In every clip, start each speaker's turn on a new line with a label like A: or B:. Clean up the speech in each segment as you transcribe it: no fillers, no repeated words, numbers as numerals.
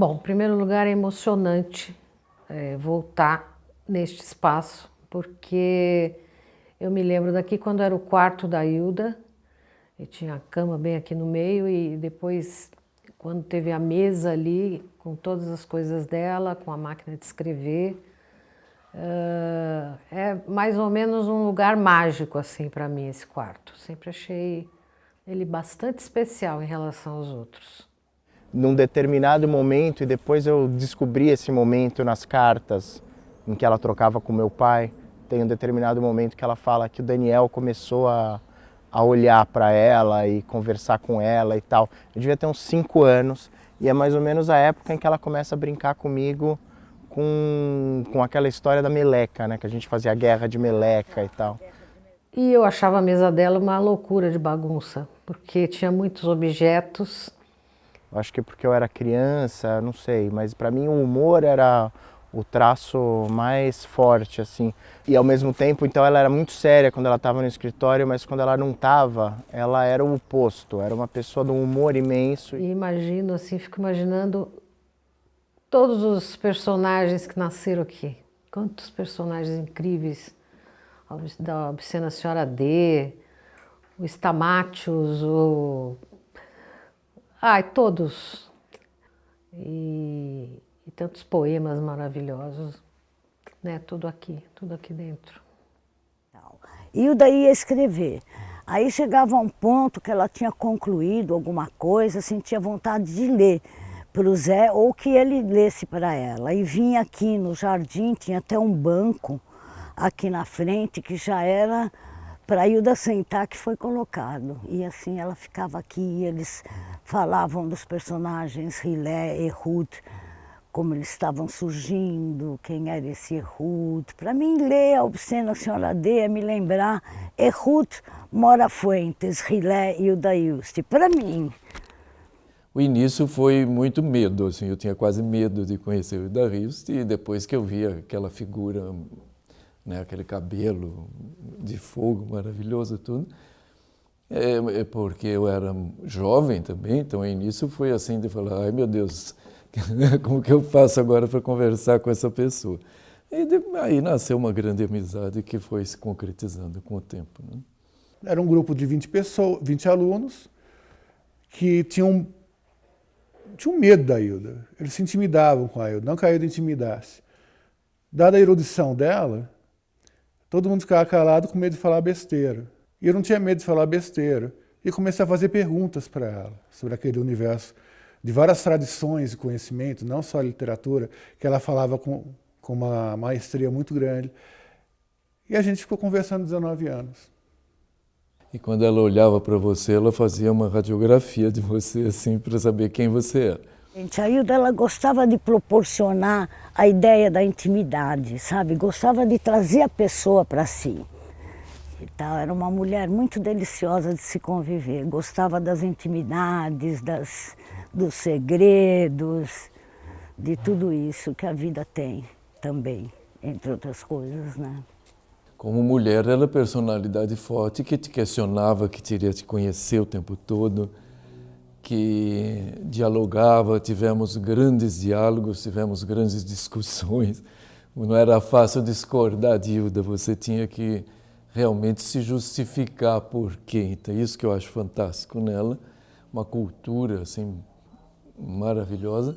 A: Bom, em primeiro lugar, é emocionante voltar neste espaço, porque eu me lembro daqui quando era o quarto da Hilda, e tinha a cama bem aqui no meio, e depois, quando teve a mesa ali, com todas as coisas dela, com a máquina de escrever, é mais ou menos um lugar mágico, assim, para mim, esse quarto. Sempre achei ele bastante especial em relação aos outros.
B: Num determinado momento, e depois eu descobri esse momento nas cartas em que ela trocava com meu pai, tem um determinado momento que ela fala que o Daniel começou a olhar para ela e conversar com ela e tal. Eu devia ter uns 5 anos, e é mais ou menos a época em que ela começa a brincar comigo com aquela história da meleca, né? Que a gente fazia a guerra de meleca e tal.
A: E eu achava a mesa dela uma loucura de bagunça, porque tinha muitos objetos.
B: Acho que porque eu era criança, não sei, mas para mim o humor era o traço mais forte, assim. E ao mesmo tempo, então ela era muito séria quando ela estava no escritório, mas quando ela não estava, ela era o oposto, era uma pessoa de um humor imenso.
A: E imagino, assim, fico imaginando todos os personagens que nasceram aqui. Quantos personagens incríveis. Da Obscena Senhora D, o Stamatius, Ai, todos. E tantos poemas maravilhosos, né? Tudo aqui dentro.
C: Hilda ia escrever. Aí chegava um ponto que ela tinha concluído alguma coisa, sentia vontade de ler para o Zé ou que ele lesse para ela. E vinha aqui no jardim, tinha até um banco aqui na frente que já era para a Hilda sentar, que foi colocado. E assim ela ficava aqui e eles falavam dos personagens Rilé, Ehud, como eles estavam surgindo, quem era esse Ehud. Para mim, ler a Obscena Senhora D é me lembrar Ehud, Mora Fuentes, Rilé e Hilda Ilst. Para mim.
D: O início foi muito medo, assim, eu tinha quase medo de conhecer o Hilda Ilst, e depois que eu vi aquela figura, né, aquele cabelo de fogo maravilhoso, tudo, porque eu era jovem também, então o início foi assim de falar, ai meu Deus, como que eu faço agora para conversar com essa pessoa? E aí nasceu uma grande amizade que foi se concretizando com o tempo. Né?
E: Era um grupo de 20 alunos que tinham medo da Hilda, eles se intimidavam com a Hilda, não que a Hilda intimidasse. Dada a erudição dela, todo mundo ficava calado com medo de falar besteira. E eu não tinha medo de falar besteira. E comecei a fazer perguntas para ela sobre aquele universo de várias tradições de conhecimento, não só a literatura, que ela falava com uma maestria muito grande. E a gente ficou conversando 19 anos.
D: E quando ela olhava para você, ela fazia uma radiografia de você, assim, para saber quem você era.
C: A Hilda, ela gostava de proporcionar a ideia da intimidade, sabe? Gostava de trazer a pessoa para si. E tal. Era uma mulher muito deliciosa de se conviver. Gostava das intimidades, dos segredos, de tudo isso que a vida tem também, entre outras coisas, né?
D: Como mulher, ela é personalidade forte que te questionava, que queria te conhecer o tempo todo, que dialogava, tivemos grandes diálogos, tivemos grandes discussões. Não era fácil discordar de Hilda, você tinha que realmente se justificar por quê. Então, isso que eu acho fantástico nela, uma cultura assim maravilhosa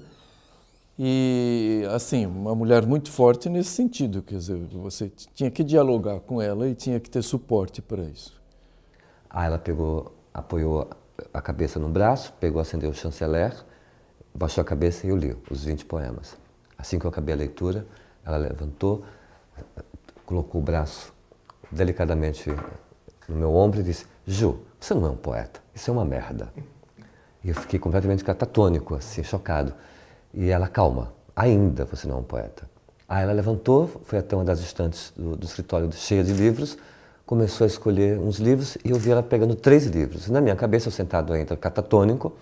D: e assim, uma mulher muito forte nesse sentido, quer dizer, você tinha que dialogar com ela e tinha que ter suporte para isso.
F: Ela apoiou a cabeça no braço, acendeu o chanceler, baixou a cabeça e eu li os 20 poemas. Assim que eu acabei a leitura, ela levantou, colocou o braço delicadamente no meu ombro e disse: Ju, você não é um poeta, isso é uma merda. E eu fiquei completamente catatônico, assim, chocado. E ela, calma, ainda você não é um poeta. Aí ela levantou, foi até uma das estantes do escritório cheia de livros, começou a escolher uns livros e eu vi ela pegando 3 livros. E na minha cabeça, eu sentado ainda catatônico,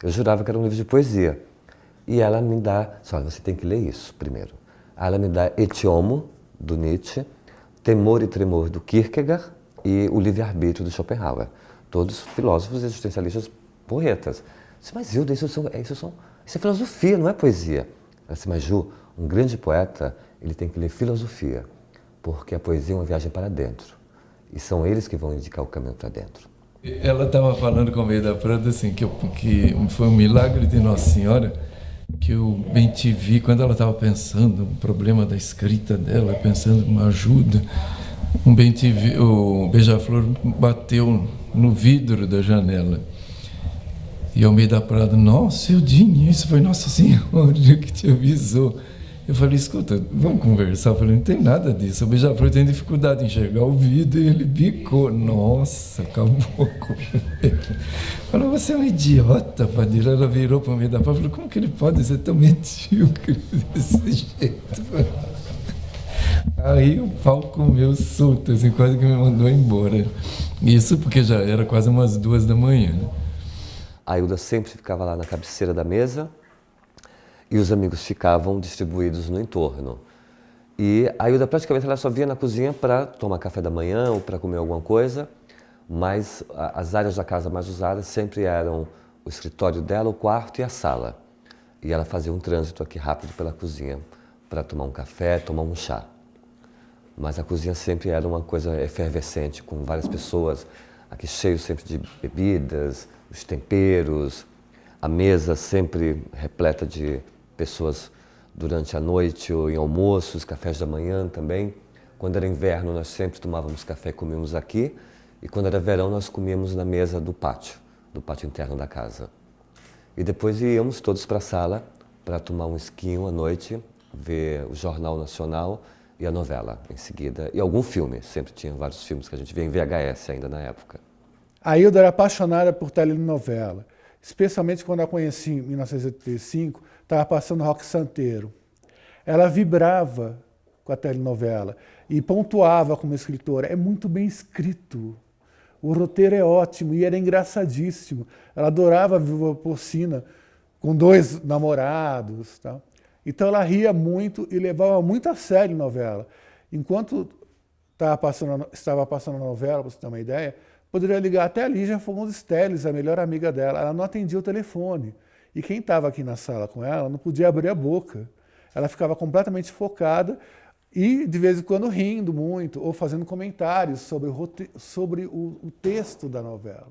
F: eu jurava que era um livro de poesia. E ela me dá, olha, você tem que ler isso primeiro. Aí ela me dá Etiomo, do Nietzsche, Temor e Tremor, do Kierkegaard e o Livre-Arbítrio, do Schopenhauer. Todos filósofos existencialistas porretas. Mas Hilda, isso são Isso é filosofia, não é poesia. Ela disse, mas Ju, um grande poeta, ele tem que ler filosofia, porque a poesia é uma viagem para dentro. E são eles que vão indicar o caminho para dentro.
D: Ela estava falando com o meio da Prata assim, que foi um milagre de Nossa Senhora, que eu bem te vi quando ela estava pensando no problema da escrita dela, pensando em uma ajuda. Bem te vi, o Beija-Flor bateu no vidro da janela. E ao meio da Prata, nossa, Eudine, isso foi Nossa Senhora que te avisou. Eu falei, escuta, vamos conversar. Eu falei, não tem nada disso. O Beija-Flor tem dificuldade em enxergar o vidro e ele bicou. Nossa, acabou com ele. Falou, você é um idiota, Padilha. Ela virou para o meio da Prata e falou, como que ele pode ser tão medíocre desse jeito? Aí o pau comeu solto, assim, quase que me mandou embora. Isso porque já era quase umas 2 da manhã. Né?
F: A Hilda sempre ficava lá na cabeceira da mesa e os amigos ficavam distribuídos no entorno. E a Hilda praticamente ela só vinha na cozinha para tomar café da manhã ou para comer alguma coisa, mas as áreas da casa mais usadas sempre eram o escritório dela, o quarto e a sala. E ela fazia um trânsito aqui rápido pela cozinha para tomar um café, tomar um chá. Mas a cozinha sempre era uma coisa efervescente, com várias pessoas, aqui cheio sempre de bebidas, os temperos, a mesa sempre repleta de pessoas durante a noite ou em almoços, cafés da manhã também. Quando era inverno, nós sempre tomávamos café e comíamos aqui, e quando era verão, nós comíamos na mesa do pátio interno da casa. E depois íamos todos para a sala para tomar um esquinho à noite, ver o Jornal Nacional e a novela em seguida, e algum filme, sempre tinha vários filmes que a gente via em VHS ainda na época.
E: A Hilda era apaixonada por telenovela, especialmente quando a conheci em 1985, estava passando Rock Santeiro. Ela vibrava com a telenovela e pontuava como escritora, é muito bem escrito, o roteiro é ótimo e era engraçadíssimo. Ela adorava a Viúva Porcina, com 2 namorados, tal. Então ela ria muito e levava muito a sério a novela. Enquanto estava passando a novela, para você ter uma ideia, poderia ligar até a Lígia Fagundes Telles, a melhor amiga dela. Ela não atendia o telefone. E quem estava aqui na sala com ela não podia abrir a boca. Ela ficava completamente focada e, de vez em quando, rindo muito ou fazendo comentários sobre o texto da novela.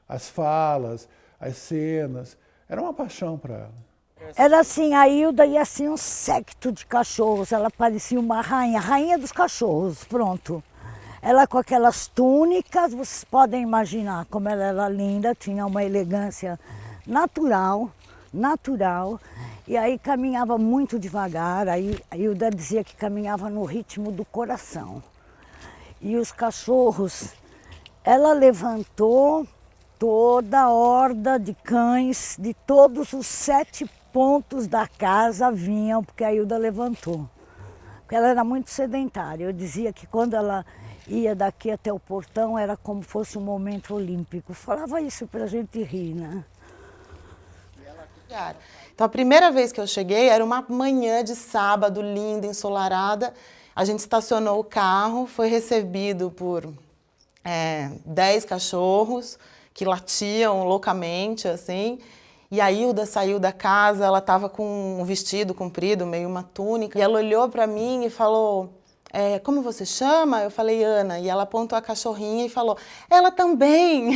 E: As falas, as cenas. Era uma paixão para ela.
C: Era assim, a Hilda ia assim um séquito de cachorros, ela parecia uma rainha, rainha dos cachorros, pronto. Ela com aquelas túnicas, vocês podem imaginar como ela era linda, tinha uma elegância natural, e aí caminhava muito devagar, aí a Hilda dizia que caminhava no ritmo do coração. E os cachorros, ela levantou toda a horda de cães de todos os 7 pontos da casa vinham, porque a Hilda levantou. Porque ela era muito sedentária. Eu dizia que quando ela ia daqui até o portão era como fosse um momento olímpico. Falava isso para a gente rir, né?
G: Então a primeira vez que eu cheguei era uma manhã de sábado, linda, ensolarada. A gente estacionou o carro, foi recebido por 10 cachorros que latiam loucamente, assim. E a Hilda saiu da casa, ela estava com um vestido comprido, meio uma túnica. E ela olhou para mim e falou, como você chama? Eu falei, Ana. E ela apontou a cachorrinha e falou, ela também.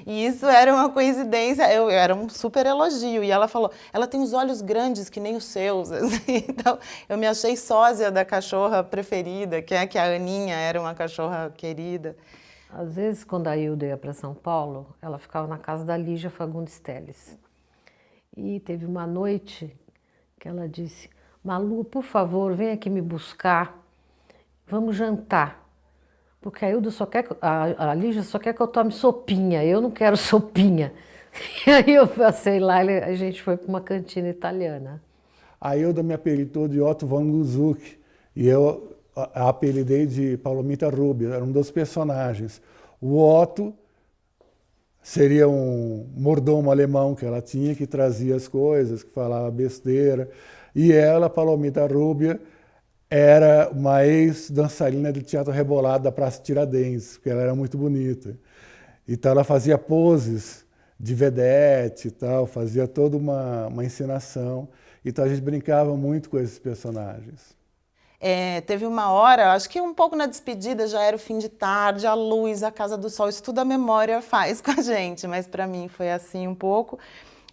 G: E isso era uma coincidência, era um super elogio. E ela falou, ela tem os olhos grandes que nem os seus. Então, eu me achei sósia da cachorra preferida, que a Aninha era uma cachorra querida.
A: Às vezes, quando a Hilda ia para São Paulo, ela ficava na casa da Lígia Fagundes Telles. E teve uma noite que ela disse, Malu, por favor, vem aqui me buscar, vamos jantar. Porque a Hilda a Lígia só quer que eu tome sopinha, eu não quero sopinha. E aí eu passei lá e a gente foi para uma cantina italiana.
E: A Hilda me apelidou de Otto von Guzuck e eu a apelidei de Palomita Rubio, era um dos personagens. O Otto seria um mordomo alemão que ela tinha, que trazia as coisas, que falava besteira. E ela, Palomita Rubio, era uma ex-dançarina de teatro rebolado da Praça Tiradentes, porque ela era muito bonita. Então ela fazia poses de vedete e tal, fazia toda uma encenação. Então a gente brincava muito com esses personagens.
G: Teve uma hora, acho que um pouco na despedida, já era o fim de tarde, a luz, a Casa do Sol, isso tudo a memória faz com a gente, mas para mim foi assim um pouco.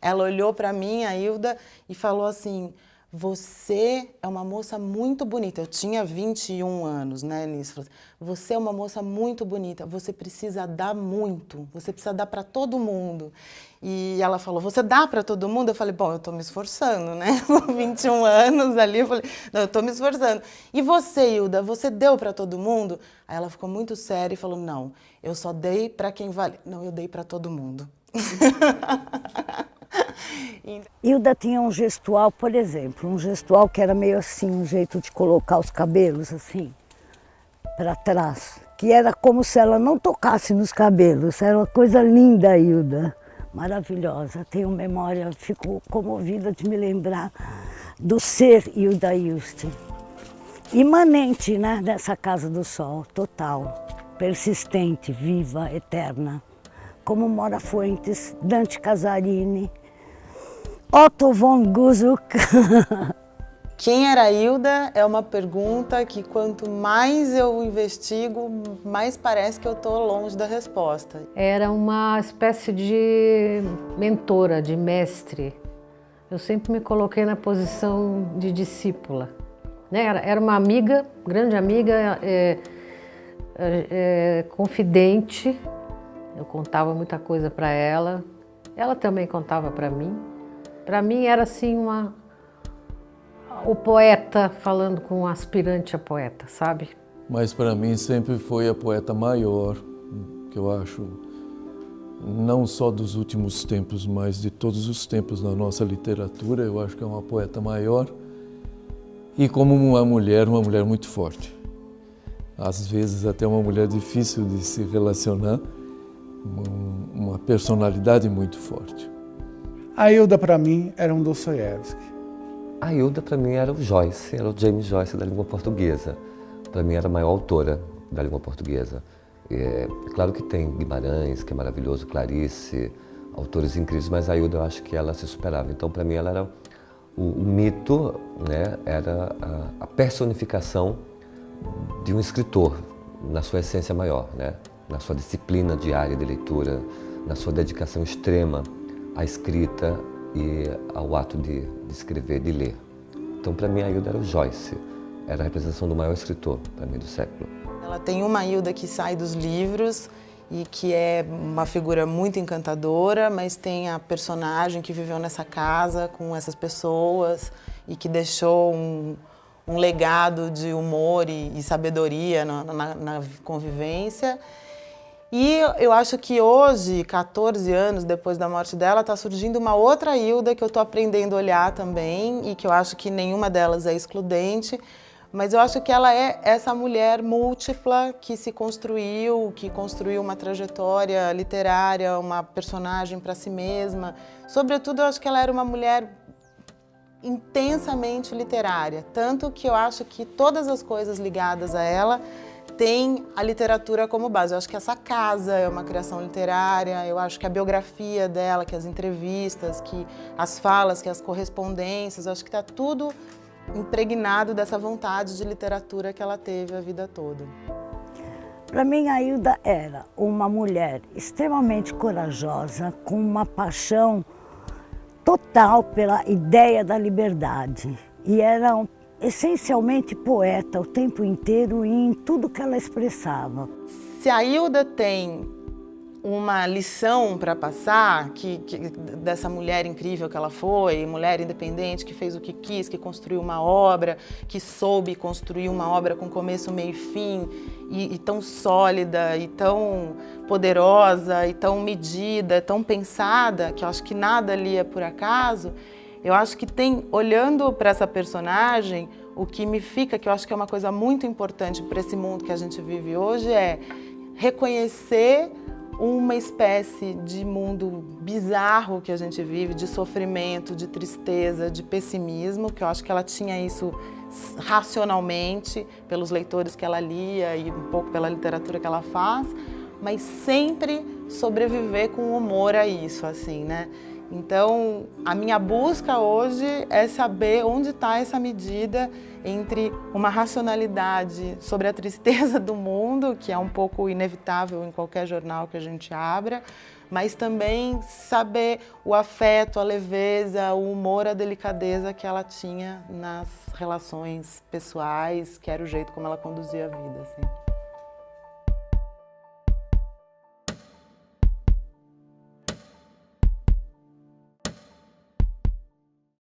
G: Ela olhou para mim, a Hilda, e falou assim: você é uma moça muito bonita. Eu tinha 21 anos, né, nisso. Falou assim, você é uma moça muito bonita, você precisa dar muito, você precisa dar para todo mundo. E ela falou, você dá para todo mundo? Eu falei, bom, eu estou me esforçando, né? Com 21 anos ali, eu falei, não, eu estou me esforçando. E você, Hilda, você deu para todo mundo? Aí ela ficou muito séria e falou, não, eu só dei para quem vale. Não, eu dei para todo mundo.
C: Hilda tinha um gestual, por exemplo, um gestual que era meio assim, um jeito de colocar os cabelos assim, para trás, que era como se ela não tocasse nos cabelos, era uma coisa linda, Hilda, maravilhosa. Tenho memória, fico comovida de me lembrar do ser Hilda Ilst. Imanente, né, dessa Casa do Sol, total, persistente, viva, eterna, como Mora Fuentes, Dante Casarini, Otto von Guzuck.
G: Quem era a Hilda é uma pergunta que quanto mais eu investigo, mais parece que eu estou longe da resposta.
A: Era uma espécie de mentora, de mestre. Eu sempre me coloquei na posição de discípula. Né? Era uma amiga, grande amiga, confidente. Eu contava muita coisa para ela. Ela também contava para mim. Para mim era assim o poeta falando com um aspirante a poeta, sabe?
D: Mas para mim sempre foi a poeta maior, que eu acho, não só dos últimos tempos, mas de todos os tempos na nossa literatura. Eu acho que é uma poeta maior e como uma mulher muito forte. Às vezes até uma mulher difícil de se relacionar, uma personalidade muito forte.
E: A Hilda, para mim, era um Dostoiévski.
F: A Hilda, para mim, era o Joyce, era o James Joyce da língua portuguesa. Para mim, era a maior autora da língua portuguesa. É claro que tem Guimarães, que é maravilhoso, Clarice, autores incríveis, mas a Hilda, eu acho que ela se superava. Então, para mim, ela era o mito, né? Era a personificação de um escritor, na sua essência maior, né? Na sua disciplina diária de leitura, na sua dedicação extrema à escrita e ao ato de escrever, de ler. Então, para mim, a Hilda era o Joyce, era a representação do maior escritor, para mim, do século.
G: Ela tem uma Hilda que sai dos livros e que é uma figura muito encantadora, mas tem a personagem que viveu nessa casa com essas pessoas e que deixou um legado de humor e sabedoria na convivência. E eu acho que hoje, 14 anos depois da morte dela, está surgindo uma outra Hilda que eu estou aprendendo a olhar também e que eu acho que nenhuma delas é excludente, mas eu acho que ela é essa mulher múltipla que se construiu, que construiu uma trajetória literária, uma personagem para si mesma. Sobretudo, eu acho que ela era uma mulher intensamente literária, tanto que eu acho que todas as coisas ligadas a ela tem a literatura como base. Eu acho que essa casa é uma criação literária, eu acho que a biografia dela, que as entrevistas, que as falas, que as correspondências, eu acho que está tudo impregnado dessa vontade de literatura que ela teve a vida toda.
C: Para mim, a Hilda era uma mulher extremamente corajosa, com uma paixão total pela ideia da liberdade. E era essencialmente poeta o tempo inteiro e em tudo que ela expressava.
G: Se a Hilda tem uma lição para passar, dessa mulher incrível que ela foi, mulher independente, que fez o que quis, que construiu uma obra, que soube construir uma obra com começo, meio e fim, e tão sólida, e tão poderosa, e tão medida, tão pensada, que eu acho que nada ali é por acaso. Eu acho que tem, olhando para essa personagem, o que me fica, que eu acho que é uma coisa muito importante para esse mundo que a gente vive hoje, é reconhecer uma espécie de mundo bizarro que a gente vive, de sofrimento, de tristeza, de pessimismo, que eu acho que ela tinha isso racionalmente, pelos leitores que ela lia e um pouco pela literatura que ela faz, mas sempre sobreviver com humor a isso, assim, né? Então, a minha busca hoje é saber onde está essa medida entre uma racionalidade sobre a tristeza do mundo, que é um pouco inevitável em qualquer jornal que a gente abra, mas também saber o afeto, a leveza, o humor, a delicadeza que ela tinha nas relações pessoais, que era o jeito como ela conduzia a vida, assim.